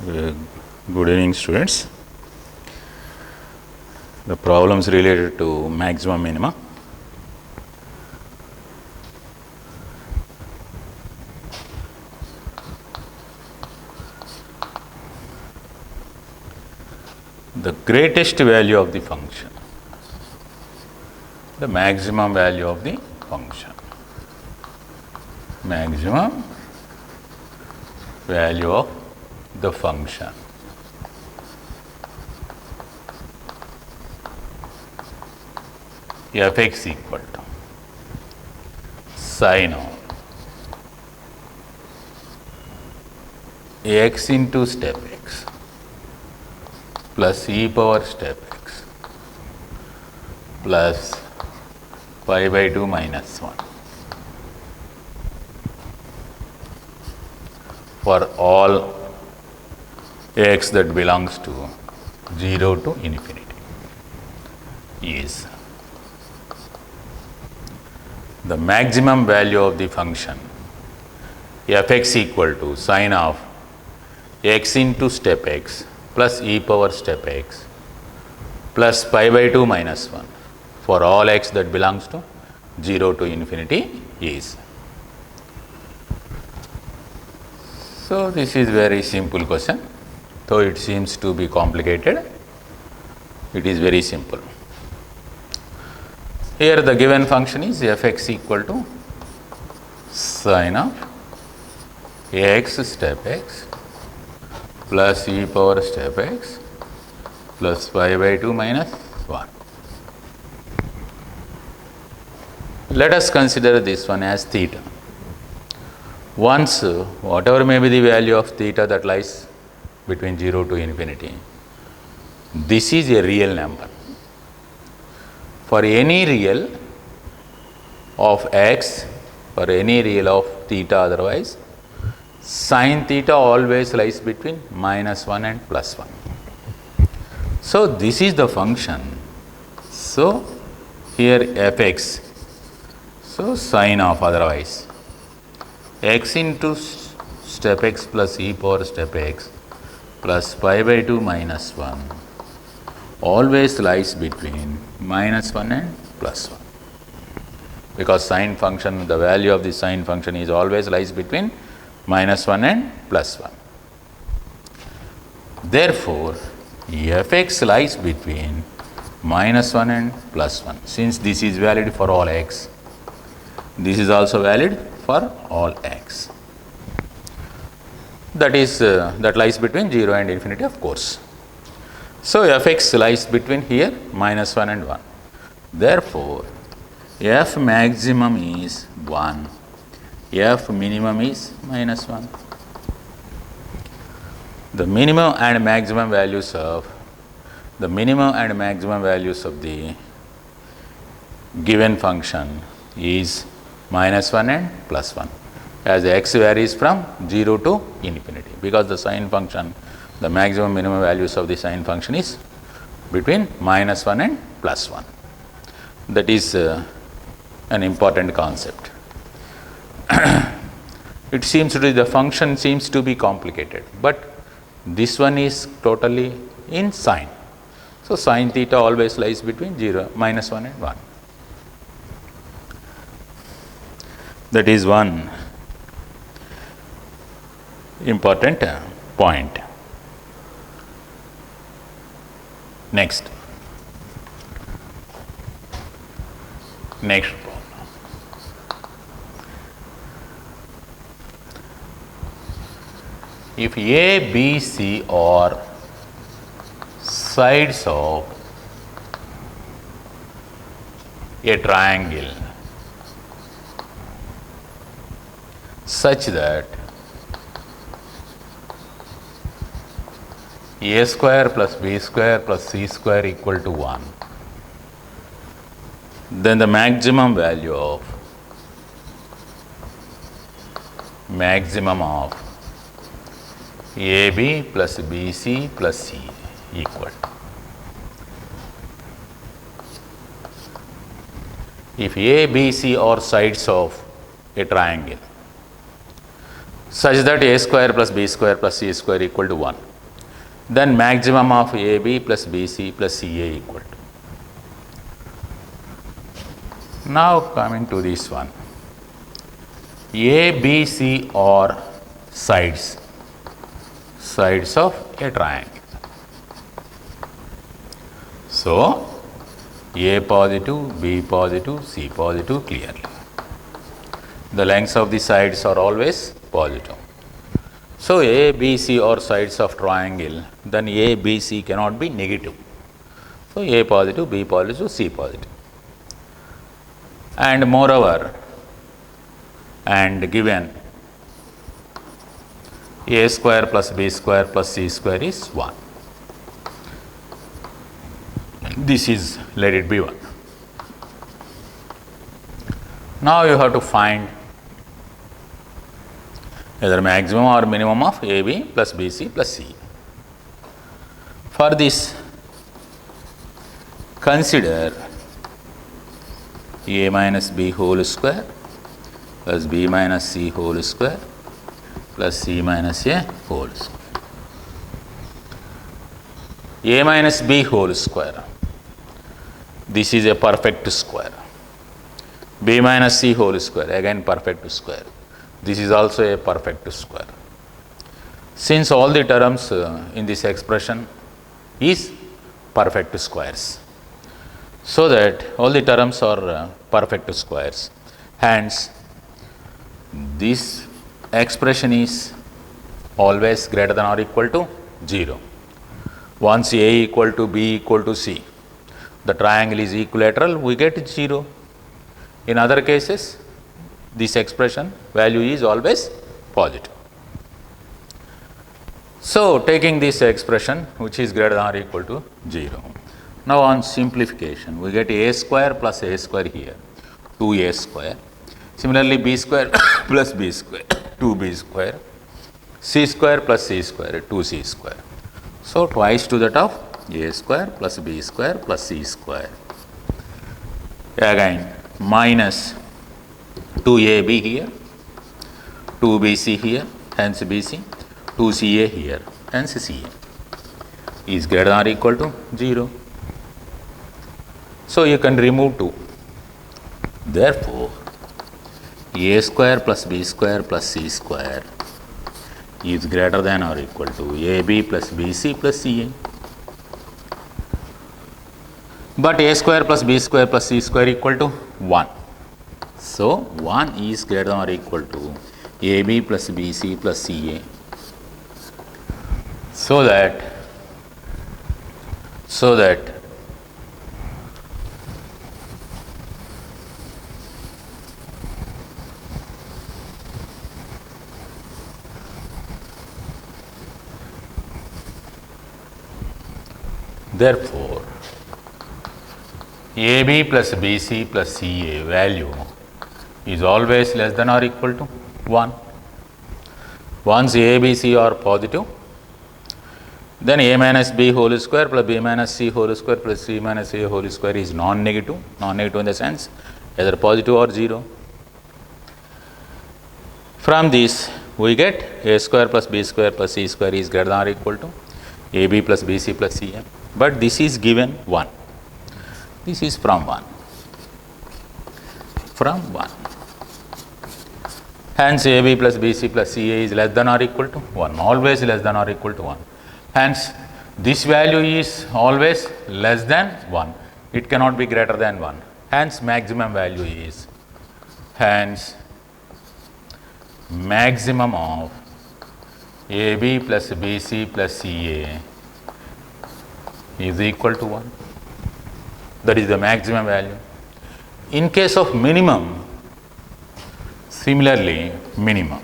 Good evening, students. The problems related to maximum minima. The greatest value of the function, the maximum value of the function, maximum value of the function f(x) equal to sin of x into step x plus e power step x plus pi by 2 minus 1 for all x that belongs to 0 to infinity is the maximum value of the function f(x) equal to sin of x into step x plus e power step x plus pi by 2 minus 1 for all x that belongs to 0 to infinity is. So, this is very simple question, though it seems to be complicated, it is very simple. Here the given function is f(x) equal to sin of x step x plus e power step x plus pi by 2 minus 1. Let us consider this one as theta. Once whatever may be the value of theta that lies between 0 to infinity, this is a real number. For any real of x, for any real of theta otherwise, sin theta always lies between minus 1 and plus 1. So, this is the function. So, here f(x), so sin of otherwise x into step x plus e power step x plus pi by 2 minus 1 always lies between minus 1 and plus 1, because sin function, the value of the sin function is always lies between minus 1 and plus 1. Therefore, f(x) lies between minus 1 and plus 1. Since this is valid for all x, this is also valid for all x. That is, that lies between 0 and infinity, of course. So, f(x) lies between here minus 1 and 1. Therefore, f maximum is 1, f minimum is minus 1. The minimum and maximum values of the given function is minus 1 and plus 1, as x varies from 0 to infinity, because the sin function, the maximum minimum values of the sin function is between minus 1 and plus 1. That is an important concept. It seems to be, the function seems to be complicated, but this one is totally in sin. So, sin theta always lies between 0, minus 1 and 1. That is one important point. Next problem. If A, B, C are sides of a triangle such that a square plus b square plus c square equal to 1, then the maximum value of AB plus BC plus C equal to. If A, B, C are sides of a triangle such that a square plus b square plus c square equal to 1. Then maximum of AB plus BC plus CA equal to. Now coming to this one. A, B, C are sides of a triangle. So, A positive, B positive, C positive clearly. The lengths of the sides are always positive. So, A, B, C are sides of triangle, then A, B, C cannot be negative. So, A positive, B positive, C positive. And moreover, and given A square plus B square plus C square is 1. This is, let it be 1. Now you have to find either maximum or minimum of AB plus BC plus C. For this, consider A minus B whole square plus B minus C whole square plus C minus A whole square. A minus B whole square. This is a perfect square. B minus C whole square, again perfect square. This is also a perfect square. Since all the terms in this expression is perfect squares, so that all the terms are perfect squares, hence this expression is always greater than or equal to 0. Once A equal to B equal to C, the triangle is equilateral, we get 0. In other cases, this expression value is always positive. So, taking this expression which is greater than or equal to 0. Now, on simplification, we get A square plus A square here, 2A square. Similarly, B square plus B square, 2B square. C square plus C square, 2C square. So, twice to that of A square plus B square plus C square. Again, minus 2AB here, 2BC here, hence BC, 2CA here, hence CA is greater than or equal to 0. So, you can remove 2. Therefore, A square plus B square plus C square is greater than or equal to AB plus BC plus CA. But A square plus B square plus C square equal to 1. So, 1 is greater than or equal to AB plus BC plus CA. So that therefore, AB plus BC plus CA value is always less than or equal to 1. Once A, B, C are positive, then A minus B whole square plus B minus C whole square plus C minus A whole square is non-negative. Non-negative in the sense either positive or 0. From this, we get A square plus B square plus C square is greater than or equal to AB plus BC plus CA. But this is given 1. This is from 1. From 1. Hence, AB plus BC plus CA is less than or equal to 1. Always less than or equal to 1. Hence, this value is always less than 1. It cannot be greater than 1. Hence, maximum value is, hence, maximum of AB plus BC plus CA is equal to 1. That is the maximum value. In case of minimum, similarly, minimum.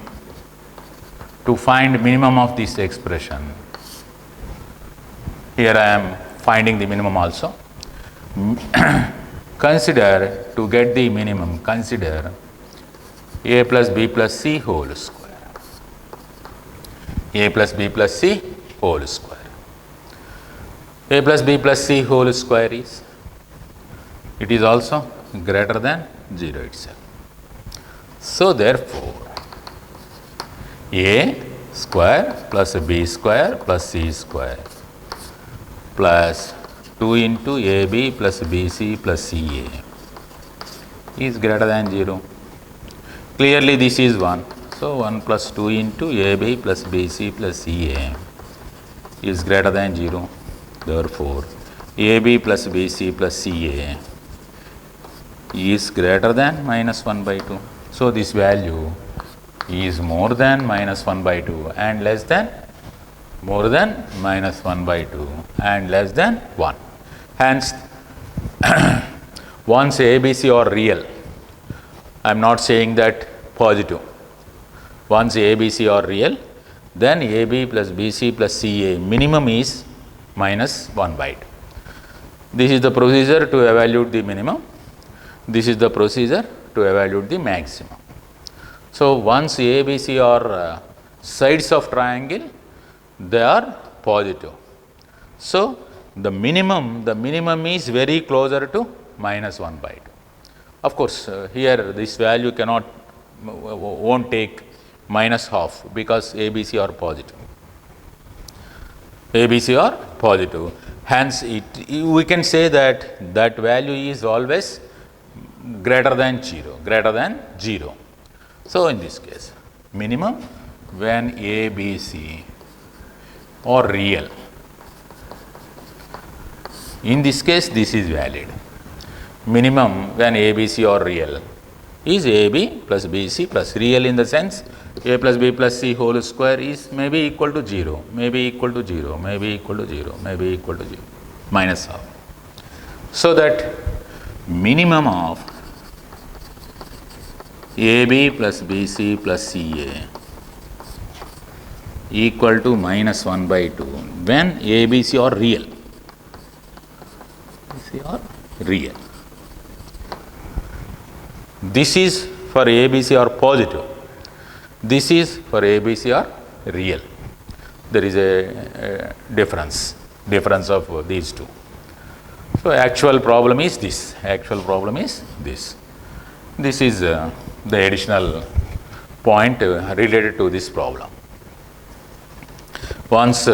To find minimum of this expression, here I am finding the minimum also. Consider, to get the minimum, consider A plus B plus C whole square. A plus B plus C whole square. A plus B plus C whole square is, it is also greater than 0 itself. So, therefore, A square plus B square plus C square plus 2 into AB plus BC plus CA is greater than 0. Clearly this is 1. So 1 plus 2 into AB plus BC plus CA is greater than 0. Therefore, AB plus BC plus CA is greater than minus 1 by 2. So this value is more than minus 1 by 2 and less than more than minus 1 by 2 and less than 1. Hence, once ABC are real, I am not saying that positive. Once ABC are real, then AB plus BC plus CA minimum is minus 1 by 2. This is the procedure to evaluate the minimum. This is the procedure to evaluate the maximum. So once ABC are sides of triangle, they are positive. So the minimum is very closer to minus 1 by 2. Of course, here this value won't take minus half because ABC are positive. ABC are positive. Hence, we can say that that value is always greater than 0. So in this case, minimum when ABC are real. In this case, this is valid. Minimum when ABC are real is AB plus BC plus real in the sense A plus B plus C whole square is maybe equal to 0, maybe equal to 0, maybe equal to 0, maybe equal to 0, minus half. So that minimum of AB plus BC plus CA equal to minus 1 by 2 when ABC are real. ABC are real. This is for ABC are positive. This is for ABC are real. There is a difference of these two. So actual problem is this. This is the additional point related to this problem. Once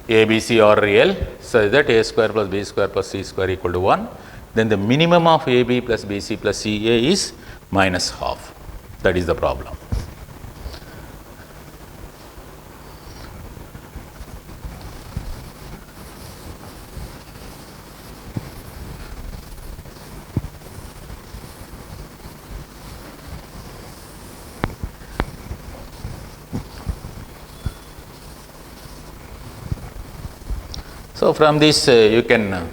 ABC are real, such that A square plus B square plus C square equal to 1, then the minimum of AB plus BC plus CA is minus half. That is the problem. So from this you can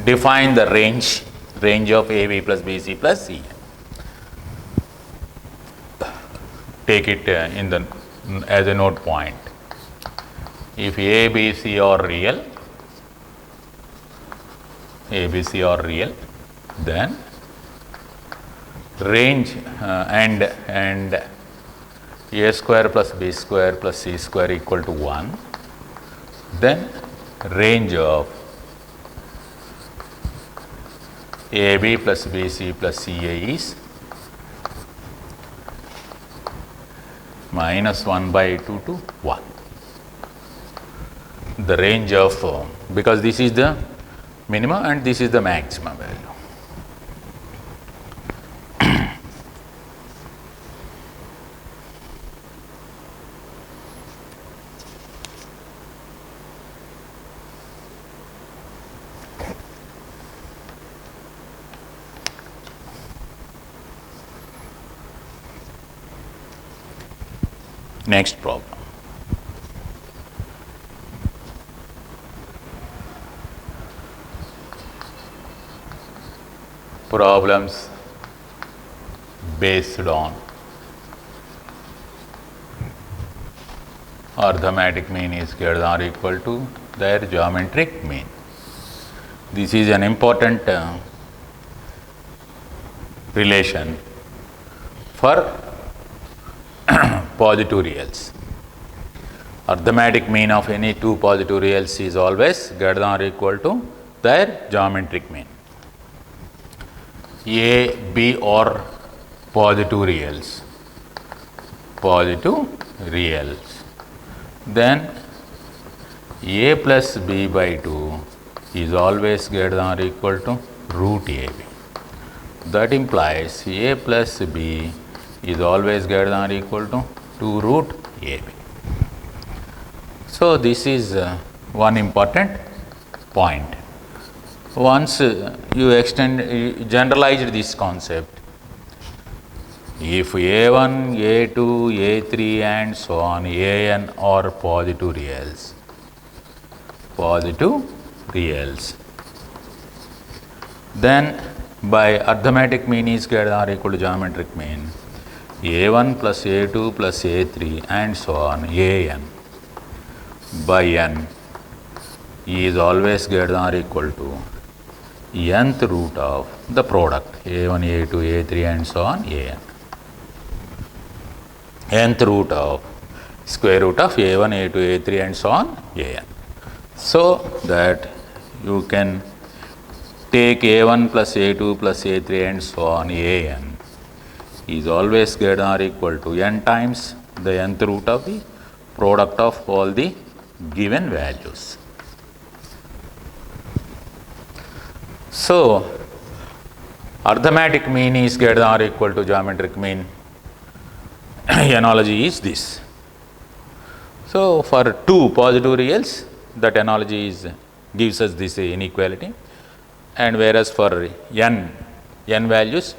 define the range of AB plus BC plus CA. Take it as a note point. If ABC are real, then range and A square plus B square plus C square equal to 1. Then range of AB plus BC plus CA is minus 1 by 2 to 1. The range of, because this is the minimum and this is the maximum value. Next problem. Problems based on arithmetic mean is greater than or equal to their geometric mean. This is an important relation for positive reals. Arithmetic mean of any two positive reals is always greater than or equal to their geometric mean. A, B are positive reals. positive reals. Then a plus b by 2 is always greater than or equal to root ab. That implies a plus b is always greater than or equal to 2 root ab. So, this is one important point. Once you generalize this concept, if a1, a2, a3 and so on, an are positive reals, then by arithmetic mean is greater than or equal to geometric mean, a1 plus a2 plus a3 and so on, an by n is always greater than or equal to nth root of the product a1, a2, a3 and so on, an. Nth root of square root of a1, a2, a3 and so on, an. So that you can take a1 plus a2 plus a3 and so on, an is always greater than or equal to n times the nth root of the product of all the given values. So, arithmetic mean is greater than or equal to geometric mean analogy is this. So, for two positive reals, that analogy gives us this inequality, and whereas for n values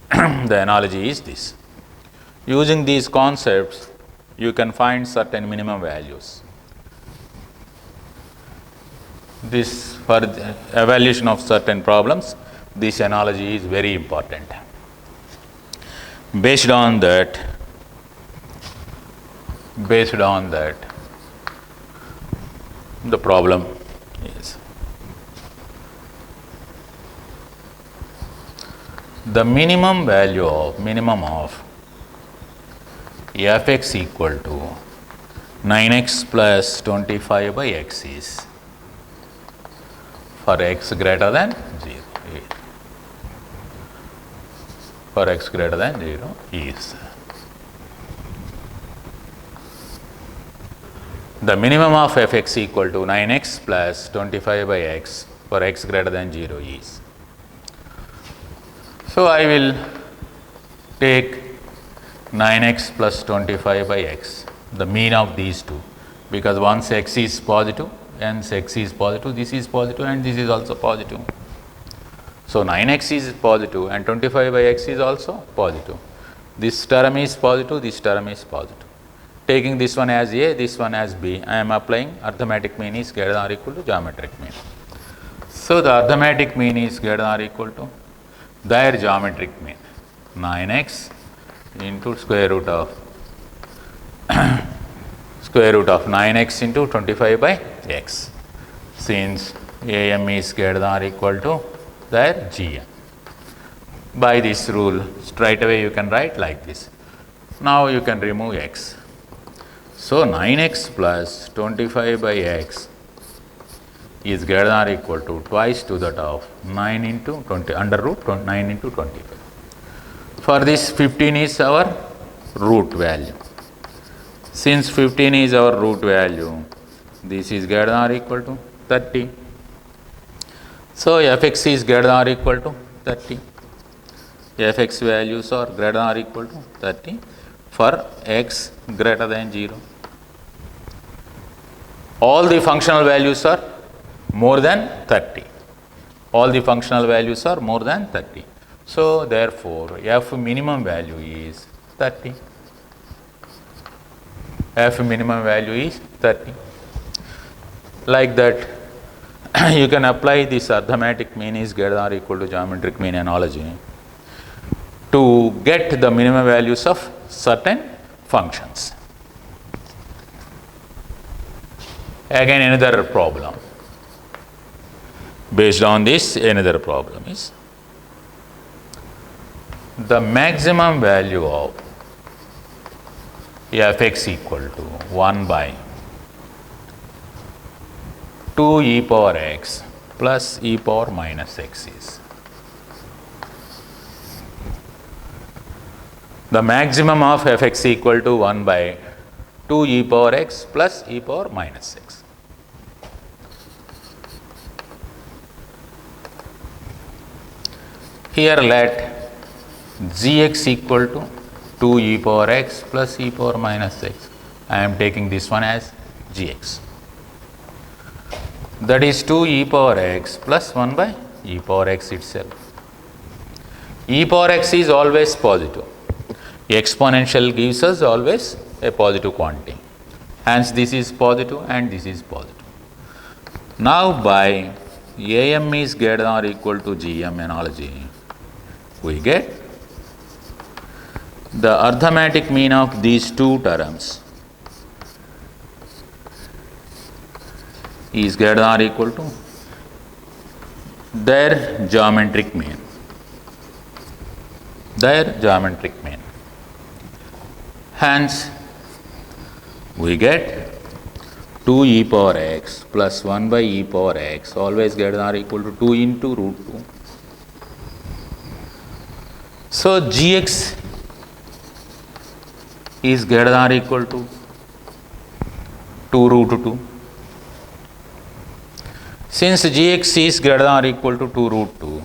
the analogy is this. Using these concepts, you can find certain minimum values. This for the evaluation of certain problems, this analogy is very important. Based on that, the problem is the minimum value of fx equal to 9x plus 25 by x is for x greater than 0. For x greater than 0 is the minimum of fx equal to 9x plus 25 by x for x greater than 0 is. So, I will take 9x plus 25 by x, the mean of these two, because once x is positive, hence x is positive, this is positive and this is also positive. So, 9x is positive and 25 by x is also positive. This term is positive, this term is positive. Taking this one as a, this one as b, I am applying arithmetic mean is greater than or equal to geometric mean. So, the arithmetic mean is greater than or equal to their geometric mean, 9x into square root of 9x into 25 by x, since am is greater than or equal to their gn. By this rule, straight away you can write like this. Now you can remove x. So, 9x plus 25 by x is greater than or equal to twice to that of 9 into 20 under root 9 into 25. For this 15 is our root value. Since 15 is our root value, this is greater than or equal to 30. So, fx is greater than or equal to 30. Fx values are greater than or equal to 30 for x greater than 0. All the functional values are more than 30. All the functional values are more than 30. So, therefore, f minimum value is 30. F minimum value is 30. Like that, you can apply this arithmetic mean is greater than or equal to geometric mean analogy to get the minimum values of certain functions. Again, another problem. Based on this, another problem is the maximum value of fx equal to 1 by 2 e power x plus e power minus x is. the maximum of fx equal to 1 by 2 e power x plus e power minus x. Here let gx equal to 2 e power x plus e power minus x. I am taking this one as gx. That is 2 e power x plus 1 by e power x itself. E power x is always positive. Exponential gives us always a positive quantity. Hence, this is positive and this is positive. Now, by am is greater than or equal to gm analogy, we get the arithmetic mean of these two terms is greater than or equal to their geometric mean. Hence, we get 2 e power x plus 1 by e power x always greater than or equal to 2 into root 2. So, gx is greater than or equal to 2 root 2. Since gx is greater than or equal to 2 root 2,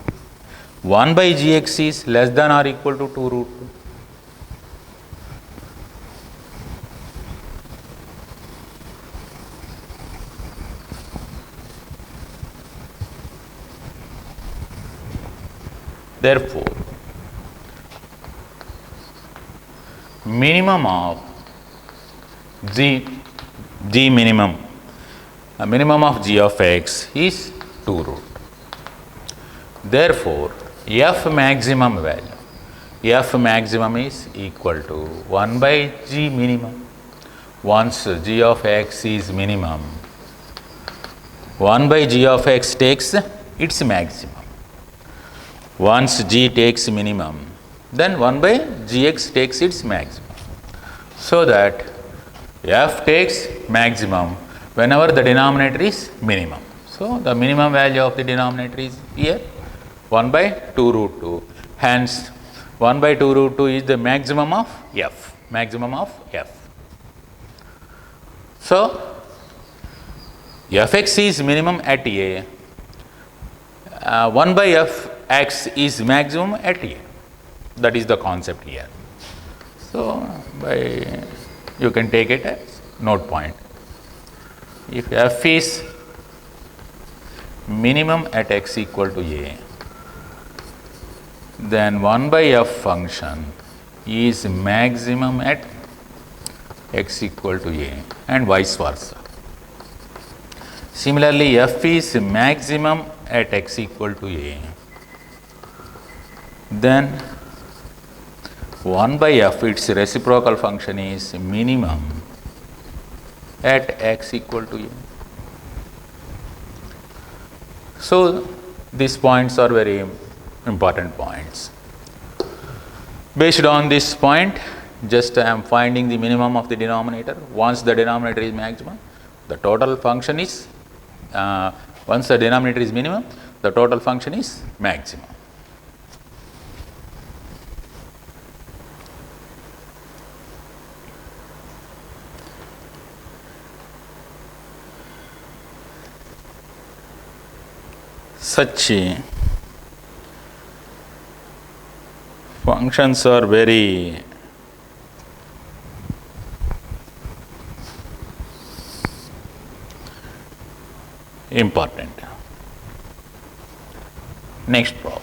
1 by gx is less than or equal to 2 root 2. Therefore, minimum of g minimum, minimum of g of x is 2 root. Therefore, f maximum is equal to 1 by g minimum. Once g of x is minimum, 1 by g of x takes its maximum. Once g takes minimum, then 1 by gx takes its maximum. So that f takes maximum whenever the denominator is minimum. So, the minimum value of the denominator is here 1 by 2 root 2. Hence, 1 by 2 root 2 is the maximum of f. So, fx is minimum at a, 1 by fx is maximum at a. That is the concept here. So, you can take it as note point. If f is minimum at x equal to a, then 1 by f function is maximum at x equal to a and vice versa. Similarly, f is maximum at x equal to a, then 1 by f, its reciprocal function is minimum at x equal to a. So, these points are very important points. Based on this point, just I am finding the minimum of the denominator. Once the denominator is maximum, the total function is, once the denominator is minimum, the total function is maximum. Such functions are very important. Next problem.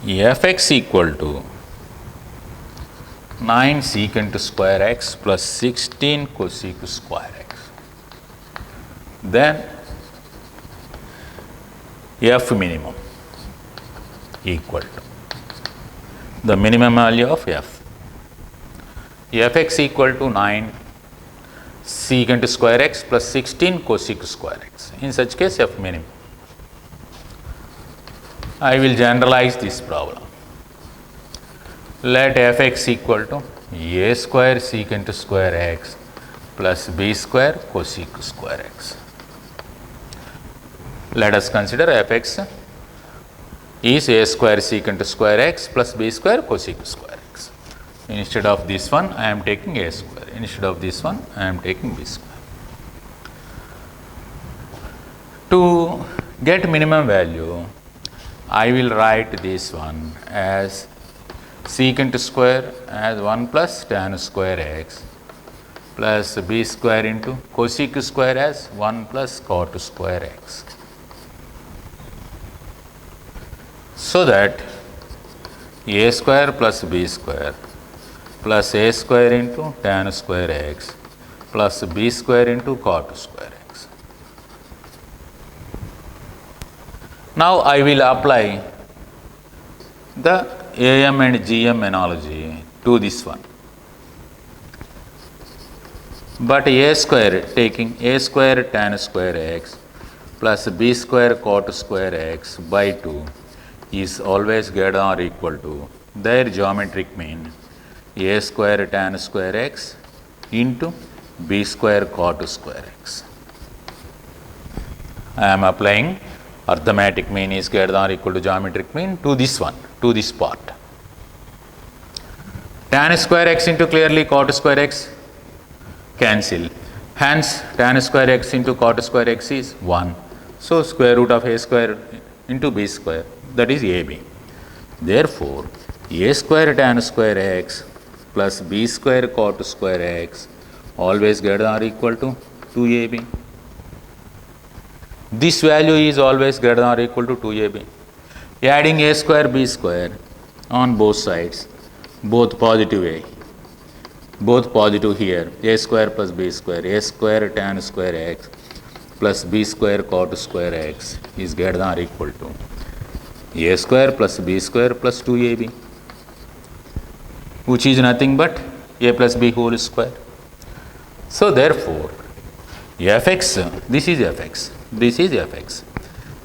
Fx equal to 9 secant square x plus 16 cosec square x. Then f minimum equal to the minimum value of f. Fx equal to 9 secant square x plus 16 cosec square x. In such case, f minimum. I will generalize this problem. Let fx equal to a square secant square x plus b square cosec square x. Let us consider fx is a square secant square x plus b square cosec square x. Instead of this one, I am taking a square. Instead of this one, I am taking b square. To get minimum value, I will write this one as secant square as 1 plus tan square x plus b square into cosec square as 1 plus cot square x. So that a square plus b square plus a square into tan square x plus b square into cot square x. Now I will apply the AM and GM analogy to this one. But a square, taking a square tan square x plus b square cot square x by 2 is always greater or equal to their geometric mean a square tan square x into b square cot square x. I am applying arithmetic mean is greater than or equal to geometric mean to this one, to this part. Tan square x into clearly cot square x cancel. Hence, tan square x into cot square x is 1. So, square root of a square into b square, that is ab. Therefore, a square tan square x plus b square cot square x always greater than or equal to 2ab. This value is always greater than or equal to 2ab. Adding a square b square on both sides, both positive a, both positive here, a square plus b square, a square tan square x plus b square cot square x is greater than or equal to a square plus b square plus 2ab, which is nothing but a plus b whole square. So therefore, fx, this is fx, this is fx.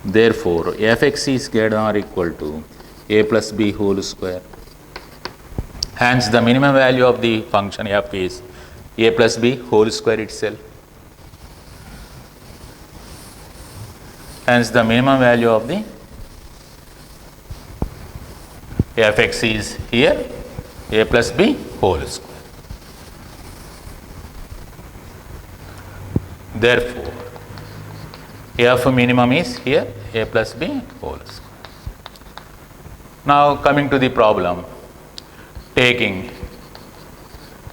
Therefore, fx is greater than or equal to a plus b whole square. Hence, the minimum value of the function f is a plus b whole square itself. Hence, the minimum value of the fx is here a plus b whole square. Therefore, f minimum is here a plus b whole square. Now, coming to the problem, taking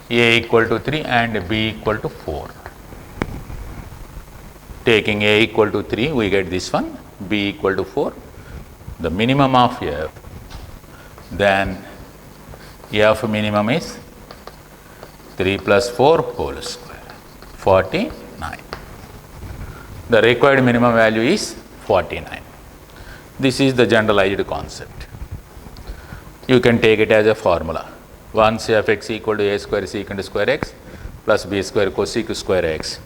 a equal to 3 and b equal to 4. Taking a equal to 3, we get this one, b equal to 4. The minimum of f, then f minimum is 3 plus 4 whole square, 49. The required minimum value is 49. This is the generalized concept. You can take it as a formula. Once fx equal to a square secant square x plus b square cosec square x,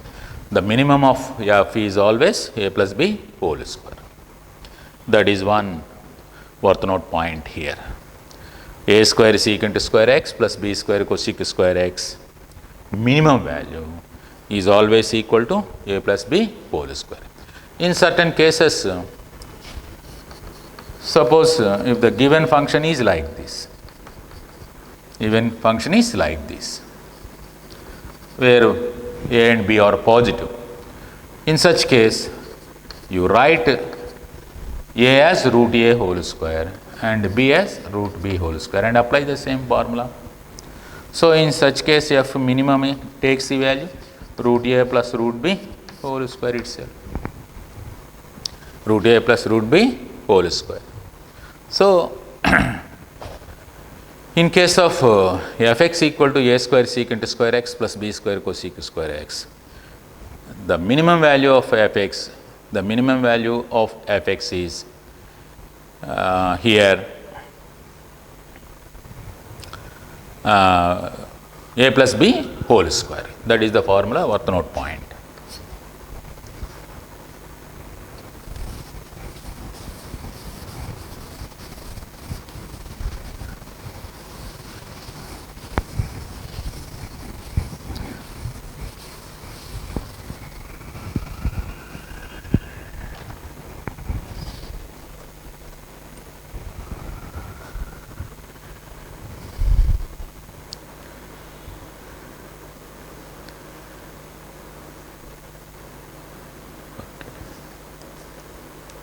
the minimum of f is always a plus b whole square. That is one worth note point here. A square secant square x plus b square cosec square x minimum value is always equal to a plus b whole square. In certain cases, suppose if the given function is like this, given function is like this, where a and b are positive. In such case, you write a as root a whole square and b as root b whole square and apply the same formula. So, in such case, f minimum takes the value root a plus root b whole square itself, root a plus root b whole square. So, in case of fx equal to a square secant square x plus b square cosec square x, the minimum value of fx, the minimum value of fx is here a plus b whole square. That is the formula worth note point.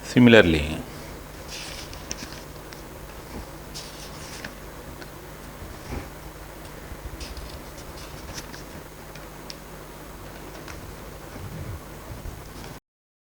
Similarly,